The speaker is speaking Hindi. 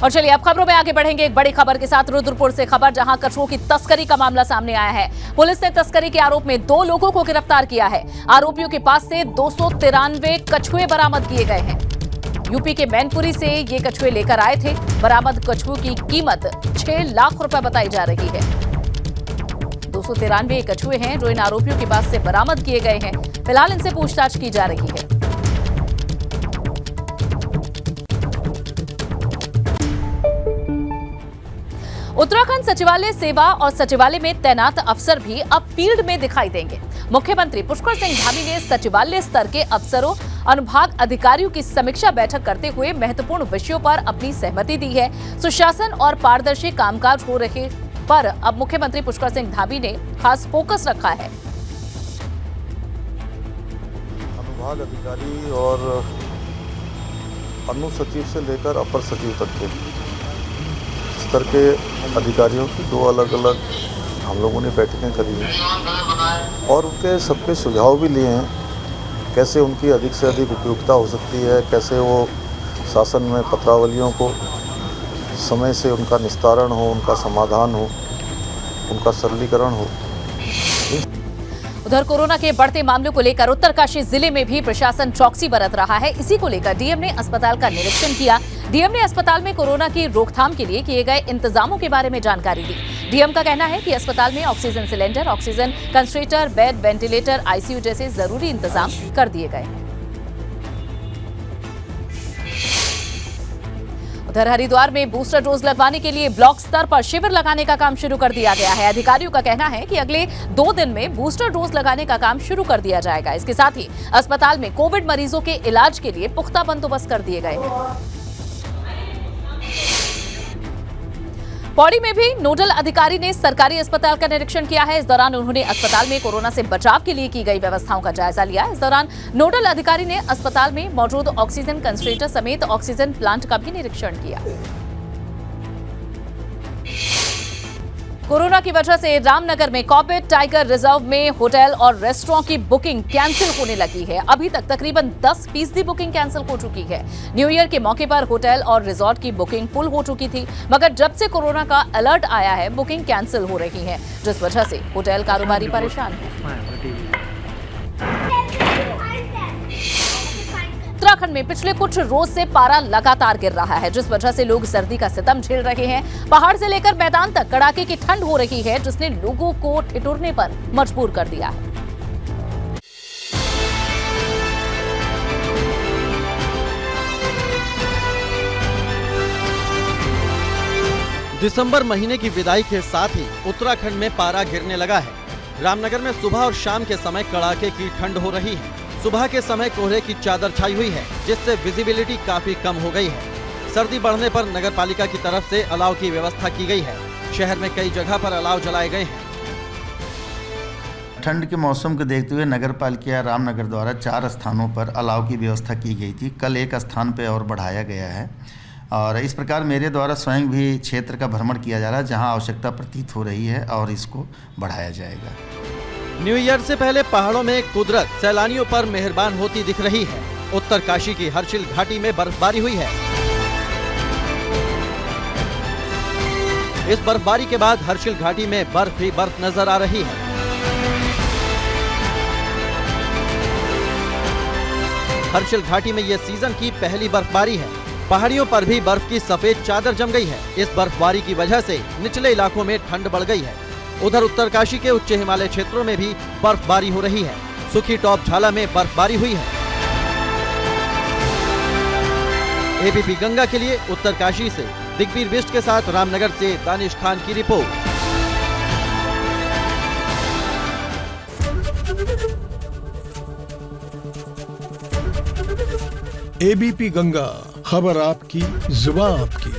और चलिए अब खबरों में आगे बढ़ेंगे एक बड़ी खबर के साथ। रुद्रपुर से खबर, जहां कछुओं की तस्करी का मामला सामने आया है। पुलिस ने तस्करी के आरोप में 2 लोगों को गिरफ्तार किया है। आरोपियों के पास से 293 कछुए बरामद किए गए हैं। यूपी के मैनपुरी से ये कछुए लेकर आए थे। बरामद कछुओं की कीमत 6 लाख रुपए बताई जा रही है। 293 कछुए हैं जो इन आरोपियों के पास से बरामद किए गए हैं। फिलहाल इनसे पूछताछ की जा रही है। उत्तराखंड सचिवालय सेवा और सचिवालय में तैनात अफसर भी अब फील्ड में दिखाई देंगे। मुख्यमंत्री पुष्कर सिंह धामी ने सचिवालय स्तर के अफसरों, अनुभाग अधिकारियों की समीक्षा बैठक करते हुए महत्वपूर्ण विषयों पर अपनी सहमति दी है। सुशासन और पारदर्शी कामकाज हो रहे पर अब मुख्यमंत्री पुष्कर सिंह धामी ने खास फोकस रखा है। अनुभाग अधिकारी और अनुसचिव से लेकर अपर सचिव तक के स्तर के अधिकारियों की 2 अलग-अलग हम लोगों ने बैठकें करी हैं और उनके सबके सुझाव भी लिए हैं। कैसे उनकी अधिक से अधिक उपयुक्तता हो सकती है, कैसे वो शासन में पत्रावलियों को समय से उनका निस्तारण हो, उनका समाधान हो, उनका सरलीकरण हो। उधर कोरोना के बढ़ते मामलों को लेकर उत्तरकाशी जिले में भी प्रशासन चौकसी बरत रहा है। इसी को लेकर डीएम ने अस्पताल का निरीक्षण किया। डीएम ने अस्पताल में कोरोना की रोकथाम के लिए किए गए इंतजामों के बारे में जानकारी दी। डीएम का कहना है कि अस्पताल में oxygen cylinder, oxygen concentrator, bed, ventilator, ICU जैसे जरूरी इंतजाम कर दिए गए हैं। उधर हरिद्वार में बूस्टर डोज लगवाने के लिए ब्लॉक स्तर पर शिविर लगाने का काम शुरू कर दिया गया है। अधिकारियों का कहना है कि अगले 2 दिन में बूस्टर डोज लगाने का काम शुरू कर दिया जाएगा। इसके साथ ही अस्पताल में कोविड मरीजों के इलाज के लिए पुख्ता बंदोबस्त कर दिए गए हैं। पौड़ी में भी नोडल अधिकारी ने सरकारी अस्पताल का निरीक्षण किया है। इस दौरान उन्होंने अस्पताल में कोरोना से बचाव के लिए की गई व्यवस्थाओं का जायजा लिया। इस दौरान नोडल अधिकारी ने अस्पताल में मौजूद ऑक्सीजन कंसंट्रेटर समेत ऑक्सीजन प्लांट का भी निरीक्षण किया। कोरोना की वजह से रामनगर में कॉर्बेट टाइगर रिजर्व में होटल और रेस्टोरेंट की बुकिंग कैंसिल होने लगी है। अभी तक तकरीबन 10% बुकिंग कैंसिल हो चुकी है। न्यू ईयर के मौके पर होटल और रिजॉर्ट की बुकिंग फुल हो चुकी थी, मगर जब से कोरोना का अलर्ट आया है बुकिंग कैंसिल हो रही है, जिस वजह से होटल कारोबारी परेशान है। उत्तराखंड में पिछले कुछ रोज से पारा लगातार गिर रहा है, जिस वजह से लोग सर्दी का सितम झेल रहे हैं। पहाड़ से लेकर मैदान तक कड़ाके की ठंड हो रही है, जिसने लोगों को ठिठुरने पर मजबूर कर दिया है। दिसंबर महीने की विदाई के साथ ही उत्तराखंड में पारा गिरने लगा है। रामनगर में सुबह और शाम के समय कड़ाके की ठंड हो रही है। सुबह के समय कोहरे की चादर छाई हुई है, जिससे विजिबिलिटी काफी कम हो गई है। सर्दी बढ़ने पर नगर पालिका की तरफ से अलाव की व्यवस्था की गई है। शहर में कई जगह पर अलाव जलाए गए हैं। ठंड के मौसम को देखते हुए नगर पालिका रामनगर द्वारा 4 स्थानों पर अलाव की व्यवस्था की गई थी। कल एक स्थान पर और बढ़ाया गया है और इस प्रकार मेरे द्वारा स्वयं भी क्षेत्र का भ्रमण किया जा रहा है, जहां आवश्यकता प्रतीत हो रही है और इसको बढ़ाया जाएगा। न्यू ईयर से पहले पहाड़ों में कुदरत सैलानियों पर मेहरबान होती दिख रही है। उत्तरकाशी की हर्षिल घाटी में बर्फबारी हुई है। इस बर्फबारी के बाद हर्षिल घाटी में बर्फ ही बर्फ नजर आ रही है। हर्षिल घाटी में यह सीजन की पहली बर्फबारी है। पहाड़ियों पर भी बर्फ की सफेद चादर जम गई है। इस बर्फबारी की वजह से निचले इलाकों में ठंड बढ़ गई है। उधर उत्तरकाशी के उच्च हिमालय क्षेत्रों में भी बर्फबारी हो रही है। सुखी टॉप झाला में बर्फबारी हुई है। एबीपी गंगा के लिए उत्तरकाशी से दिग्वीर बिष्ट के साथ रामनगर से दानिश खान की रिपोर्ट। एबीपी गंगा, खबर आपकी, जुबान आपकी।